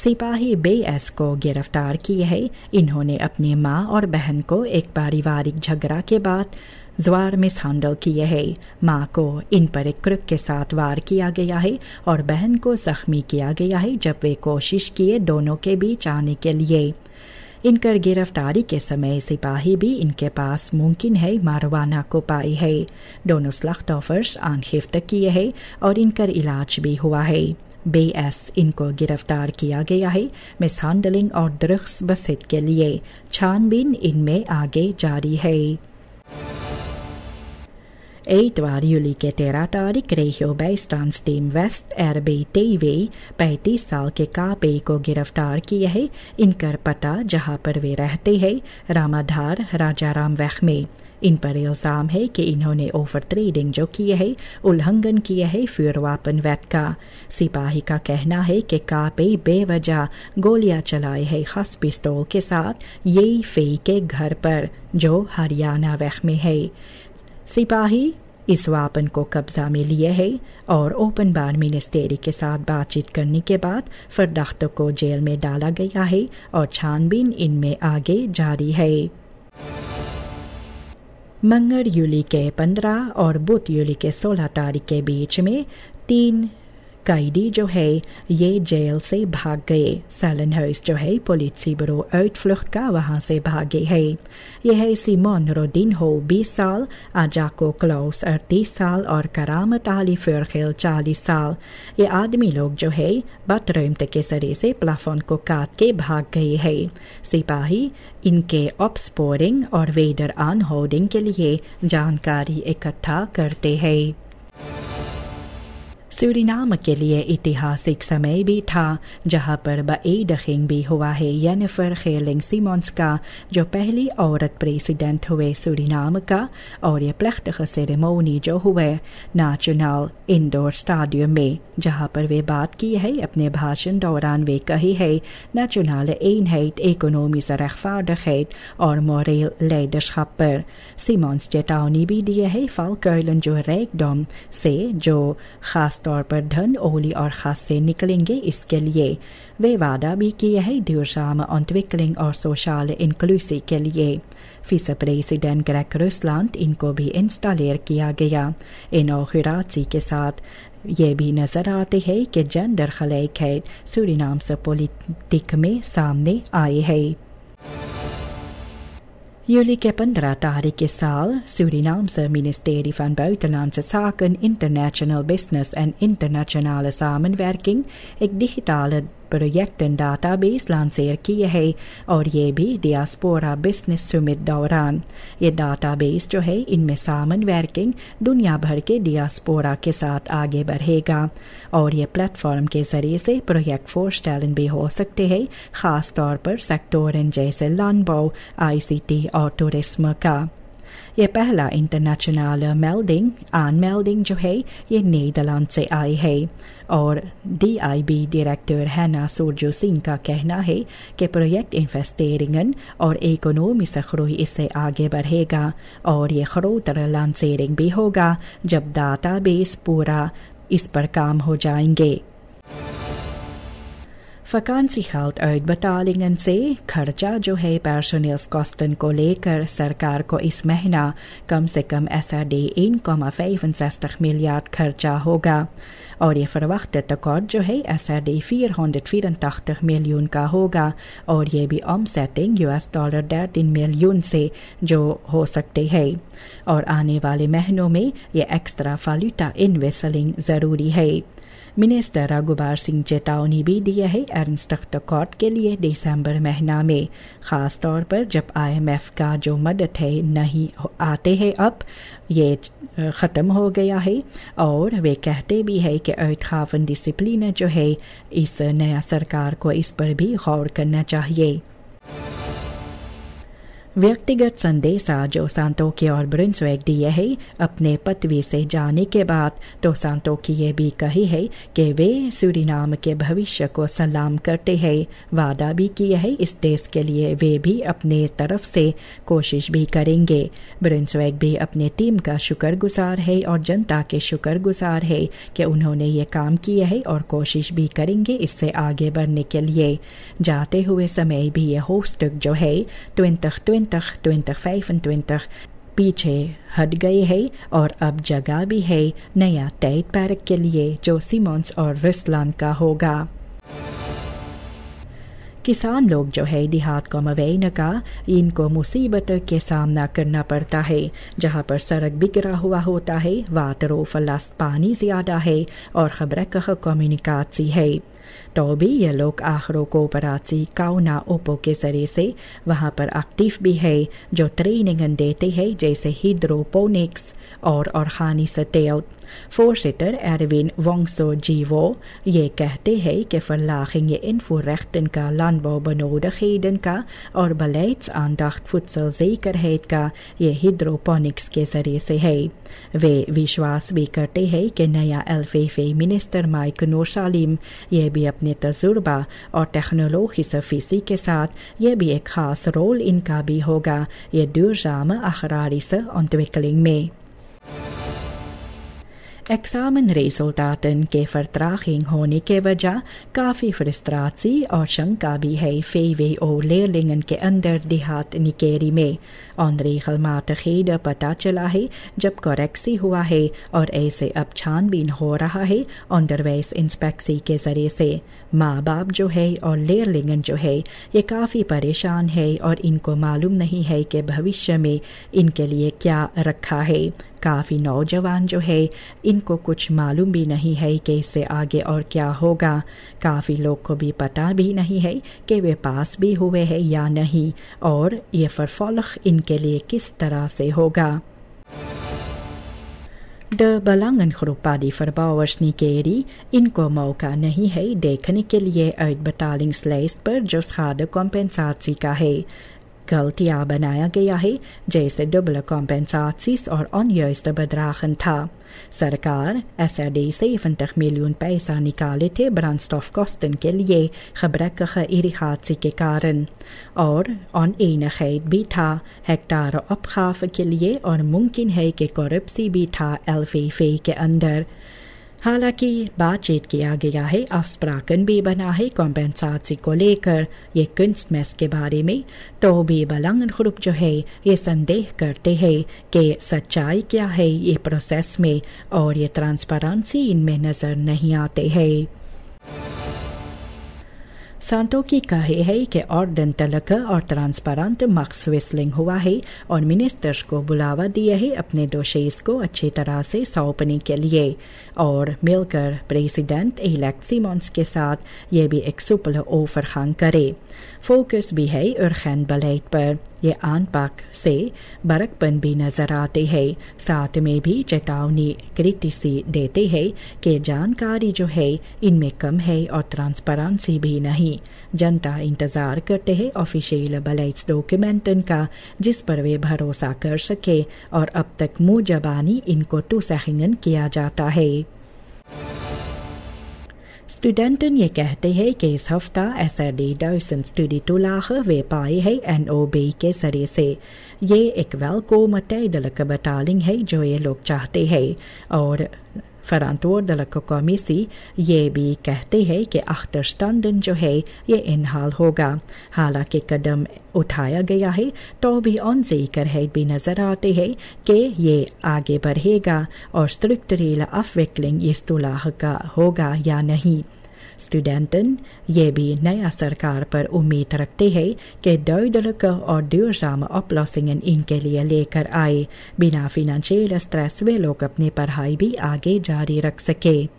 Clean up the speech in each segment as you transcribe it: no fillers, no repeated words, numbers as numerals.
सिपाही बेएस को गिरफ्तार किए है। इन्होंने अपनी मां और बहन को एक पारिवारिक झगड़ा के बाद ज़्वार मिसहैंडल किए है। मां को इन पर एक क्रुक के साथ वार किया गया है और बहन को जख्मी किया गया है जब वे कोशिश किए दोनों के बीच आने के लिए। इनकर गिरफ्तारी के समय सिपाही भी इनके पास मुमकिन है मारवाना को पाई है। दोनों सख्त ऑफर्स आनखिफ्त किए है और इनकर इलाज भी हुआ है। बेएस इनको गिरफ्तार किया गया है मिसहैंडलिंग और ड्रग्स बसित के लिए। छानबीन इनमें आगे जारी है। Eetwaar juli के 13 तारीख रेहियो बैस्टानस्टीम वेस्ट RBTV 35 साल के कापे को गिरफ्तार किए है। इनकर पता जहां पर वे रहते हैं रामाधार राजाराम वैख में। इन पर इल्ज़ाम है कि इन्होंने ओवर ट्रेडिंग जो किए है उल्लंघन किए है फ्यूरवापन वैट का। सिपाही का कहना है कि कापे बेवजह गोलियां चलाए है खास पिस्तौल के साथ यही फे के घर पर जो हरियाणा वैख में है। सिपाही इस वापन को कब्जा में लिए है और ओपन बार मिनिस्ट्री के साथ बातचीत करने के बाद फरदख्त को जेल में डाला गया है और छानबीन इनमें आगे जारी है। मंगर यूली के 15 और बुध यूली के 16 तारीख के बीच में 3 कैदी जो है ये जेल से भाग गए। सेलनहर्स्ट जो है पोलित्सिबरो uitvlucht का वहां से भागे है। यह है सिमोन रोडिन्हो 20 साल, आजाको क्लाउस 38 साल और करामत आली फुरखिल 40 साल। ये आदमी लोग जो है बटरमते के सरे से प्लाफोन को काट के भाग गए है। सिपाही इनके ऑप्सपोरिंग और वेदर आन होर्डिंग के लिए जानकारी इकट्ठा करते हैं। सूरीनाम के लिए ऐतिहासिक समय भी था जहां पर बेइदखिंग भी हुआ है। जेनिफर गेलिंग सिमोन्स का जो पहली औरत प्रेसिडेंट हुए सूरीनाम का, और ये प्लechtige सेरेमोनी जो हुए नेशनल इंडोर स्टेडियम में जहां पर वे बात की है। अपने भाषण दौरान वे कही है nationale eenheid, economische rechtvaardigheid और मोरल leiderschap पर। सिमोन्स चेतावनी भी दिए है फालकुइलन जो रैकडॉम से जो खास तौर पर धन ओली और खास से निकलेंगे इसके लिए। वे वादा भी किए है duurzame ontwikkeling और सोशल इंक्लूसिव के लिए। विस प्रेसिडेंट ग्रेग रुसलैंड इनको भी इंस्टॉलेर किया गया। इनॉग्रेशन के साथ ये भी नजर आते हैं कि जेंडर खलैकैत सूरीनाम से पॉलिटिक में सामने आए है। Juli के 15 तारीख के साल Surinaamse ministerie van Buitenlandse Zaken, International Business en Internationale Samenwerking एक digitale projecten database lanceer किए है और ये भी डियास्पोरा बिजनेस समिट दौरान। ये database जो है इनमें सामनवर्किंग दुनिया भर के डियास्पोरा के साथ आगे बढ़ेगा और ये प्लेटफॉर्म के जरिए से प्रोजेक्ट फोरस्टेलन भी हो सकते हैं, खास तौर पर सेक्टोरन जैसे लैंडबौ, ICT और टूरिज्म का। ये पहला इंटरनेशनल मेल्डिंग जो है ये नीदरलैंड से आई है और DIB डायरेक्टर हैना सूरजो सिंह का कहना है कि प्रोजेक्ट इन्वेस्टेरिंगन और इकोनॉमिक ग्रोथ इससे आगे बढ़ेगा और ये ग्रोथर लॉन्चिंग भी होगा जब डाटाबेस पूरा इस पर काम हो जाएंगे। vakantiegeld uitbetalingen से खर्चा जो है पर्सनल्स कॉस्टन को लेकर सरकार को इस महीना कम से कम SRD 1,65 मिलियard खर्चा होगा और ये फरवख्त तकॉट जो है SRD 484 मिलियन का होगा और ये भी ऑमसेटिंग $13 मिलियन से जो हो सकते हैं और आने वाले महीनों में ये एक्स्ट्रा फालूटा इन्वेस्टिंग ज़रूरी है। मिनिस्टर रघुबर सिंह चेतावनी भी दिया है अर्नस्ट तकॉट के लिए दिसंबर महीना में, खास तौर पर जब IMF का जो मदद है नहीं आते हैं, अब ये ख़त्म हो गया है और वे कहते भी है कि uitgaven डिसिप्लिन जो है इस नया सरकार को इस पर भी गौर करना चाहिए। व्यक्तिगत संदेशा जो सांतोकी और ब्रुंसविक दिए है अपने पदवी से जाने के बाद, तो सांतोकी ये भी कही है कि वे सूरीनाम के भविष्य को सलाम करते हैं। वादा भी किया है इस देश के लिए वे भी अपने तरफ से कोशिश भी करेंगे। ब्रुंसविक भी अपने टीम का शुक्रगुजार है और जनता के शुक्रगुजार है कि उन्होंने ये काम किया है और कोशिश भी करेंगे इससे आगे बढ़ने के लिए। जाते हुए समय भी ये होस्टुक जो है 2025 पीछे हट गए हैं और अब जगह भी है नया टाइट पैरक के लिए जो सिमोन्स और रुसलान का होगा। किसान लोग जो है देहात को मवैन का इनको मुसीबतों के सामना करना पड़ता है। जहाँ पर सड़क बिगड़ा हुआ होता है, वाटरो फलास पानी ज़्यादा है और खबर कह कम्युनिकाची है, तो भी ये लोग आखिरों को पराची काउना ओपो के जरिए से वहाँ पर एक्टिव भी है जो ट्रेनिंग देते हैं जैसे हिड्रोपोनिक्स और ऑर्गेनिक तेल। Voorzitter Erwin Wongso Jiwo ये कहते हैं कि verlaging je invoerrechten का landbouwbenodigheden का और beleidsaandacht voedselzekerheid का ये hydroponics के जरिए से है। वे विश्वास भी करते हैं कि नया LVV मिनिस्टर माइक नूर सालिम ये भी अपने तजुर्बा और टेक्नोलॉजी सफीसी के साथ ये भी एक खास रोल इनका भी होगा ये duurzame agrarische ontwikkeling mee। examenresultaten के vertraging होने के वजह काफ़ी फ्रस्ट्रेशन और शंका भी है VWO leerlingen के अंदर देहात निकेरी में। onregelmatigheden पता चला है जब करेक्सी हुआ है और ऐसे अब छानबीन हो रहा है onderwijs इंस्पेक्सी के जरिए से। माँ बाप जो है और लेयरलिंगन जो है ये काफ़ी परेशान है और इनको मालूम नहीं है कि भविष्य में इनके लिए क्या रखा है। काफ़ी नौजवान जो है इनको कुछ मालूम भी नहीं है कि इससे आगे और क्या होगा। काफ़ी लोग को भी पता भी नहीं है कि वे पास भी हुए हैं या नहीं और ये फरफॉलख इनके लिए किस तरह से होगा। De belangengroep die verbouwers Nikeri इनको मौका नहीं है देखने के लिए uitbetalingslijst पर जो schade compensatie का है। गलतियां बनाया गया है जैसे डबल कॉम्पेंसाties और onjuiste bedragen था। सरकार SRD 70 miljoen पैसा निकाले थे brandstofkosten के लिए gebrekkige irrigatie के कारण और oneenigheid भी था हेक्टार opgave के लिए और मुमकिन है कि corruptie भी था LVV के अंदर। हालांकि बातचीत किया गया है, afspraken भी बना है कॉम्पेंसाची को लेकर ये kunstmest के बारे में, तो भी belangengroep जो है ये संदेह करते हैं कि सच्चाई क्या है ये प्रोसेस में और ये ट्रांसपेरेंसी इनमें नज़र नहीं आते हैं। सांतोकी कहे है कि ordentelijke और ट्रांसपेरेंट मक्स विस्लिंग हुआ है और मिनिस्टर्स को बुलावा दिया है अपने डोशेस को अच्छी तरह से सौंपने के लिए और मिलकर प्रेसिडेंट इलेक्ट सिमोन्स के साथ ये भी एक सुपल ओवरgang करे। फोकस भी है urgent beleid पर। ये aanpak से बरकपन भी नजर आते हैं। साथ में भी चेतावनी क्रिटिसी देते हैं कि जानकारी जो है इनमें कम है और ट्रांसपेरेंसी भी नहीं। जनता इंतज़ार करते हैं ऑफिशियल बलेट्स डॉक्यूमेंटन का जिस पर वे भरोसा कर सके और अब तक मुँह जबानी इनको toezeggingen किया जाता है। स्टूडेंटन ये कहते हैं कि इस हफ्ता SRD 1000 studietoelagen वे पाए है NOB के जरिए से। ये एक welkome tijdelijke betaling है जो ये लोग चाहते हैं और verantwoordelijke commissie ये भी कहते हैं कि achterstanden जो है ये inhaal होगा। हालांकि कदम उठाया गया है तो भी onzekerheid भी नजर आते हैं कि ये आगे बढ़ेगा और structurele afwikkeling इस toelagen का होगा या नहीं। स्टूडेंटन ये भी नया सरकार पर उम्मीद रखते हैं कि duidelijke और duurzame oplossingen इनके लिए लेकर आए। बिना financiële stress वे लोग अपनी पढ़ाई भी आगे जारी रख सके।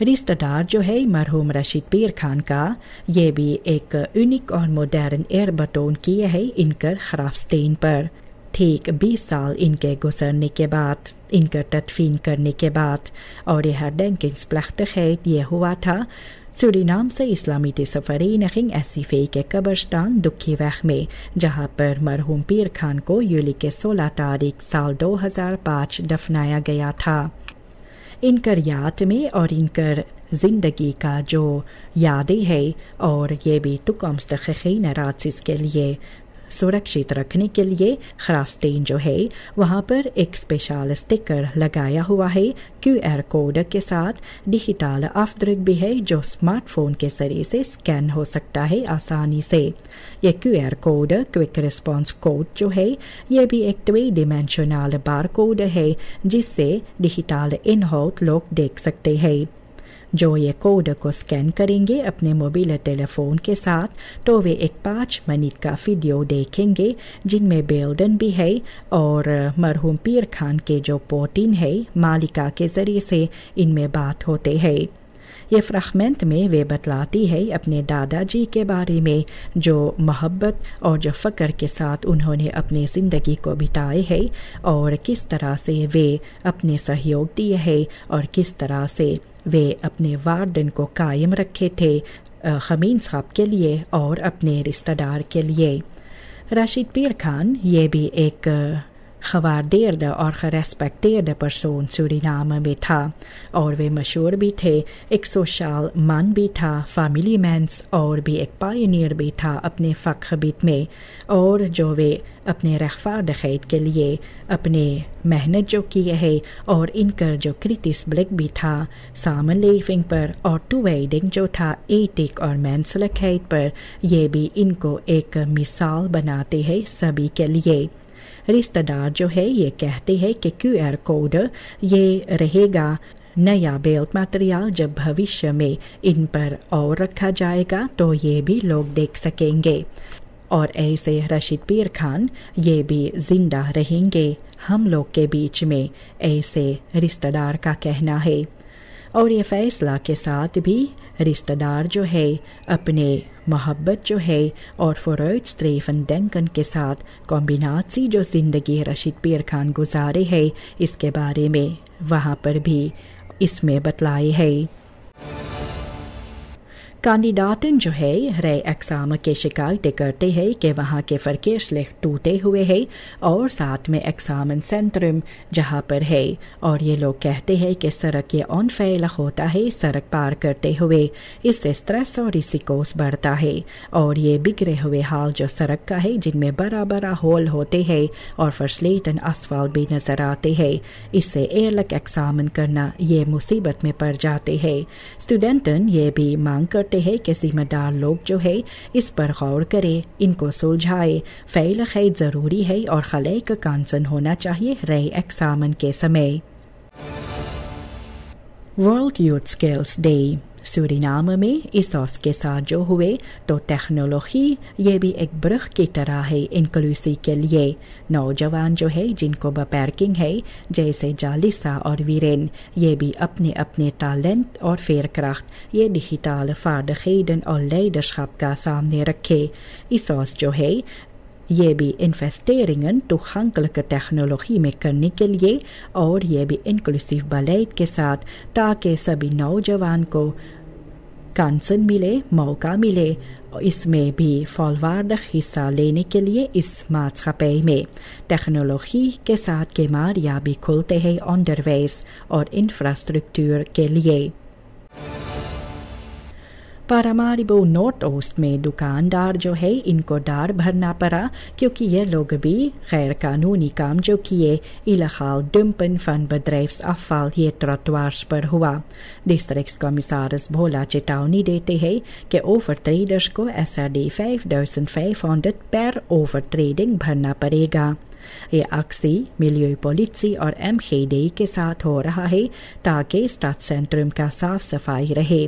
रिश्तेदार जो है मरहूम रशीद पीर खान का ये भी एक यूनिक और मॉडर्न eerbetoon किए है इनकर ग्राफस्टेन पर। ठीक 20 साल इनके गुजरने के बाद इनका तदफीन करने के बाद और यह herdenkingsplechtigheid ये हुआ था سورینام سے اسلامی سفری نخنگ ایسی فی کے قبرستان دکھی ویخ میں جہاں پر مرحوم پیر خان کو یولی کے 16 تاریخ سال 2005 دفنایا گیا تھا. ان کر یاد میں اور ان کر زندگی کا جو یادیں ہے اور یہ بھی تو مستحقین راتس کے لیے سرکشت رکھنے کے لیے خرافستین جو ہے وہاں پر ایک اسپیشل اسٹیکر لگایا ہوا ہے QR کوڈ کے ساتھ. ڈیجیٹل افدرک بھی ہے جو اسمارٹ فون کے ذریعے سے اسکین ہو سکتا ہے آسانی سے. یہ QR code quick response code جو ہے یہ بھی ایک 3 ڈیمینشنل بار کوڈ ہے جس سے ڈیجیٹل ان ہاؤٹ لوگ دیکھ سکتے ہیں. جو یہ کوڈ کو اسکین کریں گے اپنے موبائل ٹیلی فون کے ساتھ تو وہ ایک 5 منٹ کا ویڈیو دیکھیں گے جن میں بیلڈن بھی ہے اور مرحوم پیر خان کے جو پوٹین ہے مالکہ کے ذریعے سے ان میں بات ہوتے ہیں. یہ فریگمنٹ میں وہ بتلاتی ہے اپنے دادا جی کے بارے میں جو محبت اور جو فکر کے ساتھ انہوں نے اپنی زندگی کو بتائے ہے اور کس طرح سے وہ اپنے سہیوگ دیے ہے اور کس طرح سے وہ اپنے والدین کو قائم رکھے تھے خمین صاحب کے لیے اور اپنے رشتہ دار کے لیے. راشد پیر خان یہ بھی ایک خواردیرد اور ریسپیکٹیڈ پرسون سورینام میں تھا اور وہ مشہور بھی تھے. ایک سوشل مین بھی تھا, فیملی مینس اور بھی ایک پائنیئر بھی تھا اپنے فخبیت میں اور جو وہ اپنے رخفار خید کے لیے اپنے محنت جو کی ہے اور ان کا جو کرٹس بلک بھی تھا سامن لیفنگ پر اور ٹو ویڈنگ جو تھا ایٹک اور مینسل خید پر یہ بھی ان کو ایک مثال بناتے ہیں سبھی کے لیے. رشتہ دار جو ہے یہ کہتے ہیں کہ QR کوڈ یہ رہے گا نیا بیلٹ میٹریل جب بھوشیہ میں ان پر اور رکھا جائے گا تو یہ بھی لوگ دیکھ سکیں گے اور ایسے رشید پیر خان یہ بھی زندہ رہیں گے ہم لوگ کے بیچ میں ایسے رشتہ دار کا کہنا ہے. اور یہ فیصلہ کے ساتھ بھی رشتہ دار جو ہے اپنے محبت جو ہے اور فروید اسٹیفن ڈنکن کے ساتھ کمبیناسی جو زندگی رشید پیر خان گزارے ہے اس کے بارے میں وہاں پر بھی اس میں بتلائے ہے. کینڈیڈاٹن جو ہے رے اقسام کے شکایتیں کرتے ہیں کہ وہاں کے فرکیش لکھ ٹوٹے ہوئے ہیں اور ساتھ میں ایگزامن سینٹرم جہاں پر ہے اور یہ لوگ کہتے ہیں کہ سڑک یہ آن فیل ہوتا ہے سڑک پار کرتے ہوئے اس سے اسٹریس اور ریسیکوس بڑھتا ہے اور یہ بگڑے ہوئے حال جو سڑک کا ہے جن میں بڑا بڑا ہول ہوتے ہیں اور فرسلیٹن اسفالٹ بھی نظر آتے ہیں اس سے ایئرلک ایگزامن کرنا یہ مصیبت میں پڑ جاتے ہیں. اسٹوڈنٹن یہ بھی مانگ کرتے ہے کہ ذمہ دار لوگ جو ہے اس پر غور کرے ان کو سلجھائے. فعل خید ضروری ہے اور خلے کا کانسن ہونا چاہیے رے ایگزامن کے سمے. World youth skills day Suriname میں اس اوس کے ساتھ جو ہوئے تو ٹیکنالوجی یہ بھی ایک برق کی طرح ہے انکلوسی کے لیے. نوجوان جو ہے جن کو بپیرکنگ ہے جیسے جالسا اور ویرین یہ بھی اپنے اپنے ٹیلنٹ اور فیئرکرافٹ یہ ڈیجیٹل فارڈخیڈن اور لیڈرشپ کا سامنے رکھے. اس اوس جو ہے یہ بھی انویسٹیرنگن تو خنکلک ٹیکنالوجی میں کرنے کے لیے اور یہ بھی انکلوسیو بلیٹ کے ساتھ تاکہ سبھی نوجوان کو کانسن ملے موقع ملے اس میں بھی فالوارڈ حصہ لینے کے لیے اس ماتھاپے میں ٹیکنالوجی کے ساتھ کیماریا بھی کھلتے ہیں آنڈر ویز اور انفراسٹرکچر کے لیے. پاراماریبو نارتھ اوسٹ میں دکاندار جو ہے ان کو ڈار بھرنا پڑا کیونکہ یہ لوگ بھی غیر قانونی کام جو کیے الخال ڈمپن فن بدریفس افعال یہ ٹروٹوارس پر ہوا. ڈسٹرکٹ کمسارس بھولا چیتاونی دیتے ہیں کہ اوور ٹریڈرز کو SRD 5500 پر اوور ٹریڈنگ بھرنا پڑے گا. یہ اکسی ملیوی پولیسی اور MKD کے ساتھ ہو رہا ہے تاکہ اسٹاٹ سینٹرم کا صاف صفائی رہے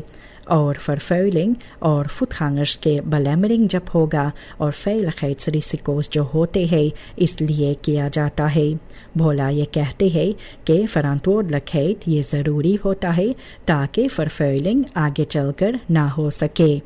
اور فرفیلنگ اور فوتخانگرز کے بلیمرنگ جب ہوگا اور فیل خیت ریسیکوس جو ہوتے ہیں اس لیے کیا جاتا ہے. بھولا یہ کہتے ہیں کہ فرانتورڈ لکھیت یہ ضروری ہوتا ہے تاکہ فرفیلنگ آگے چل کر نہ ہو سکے.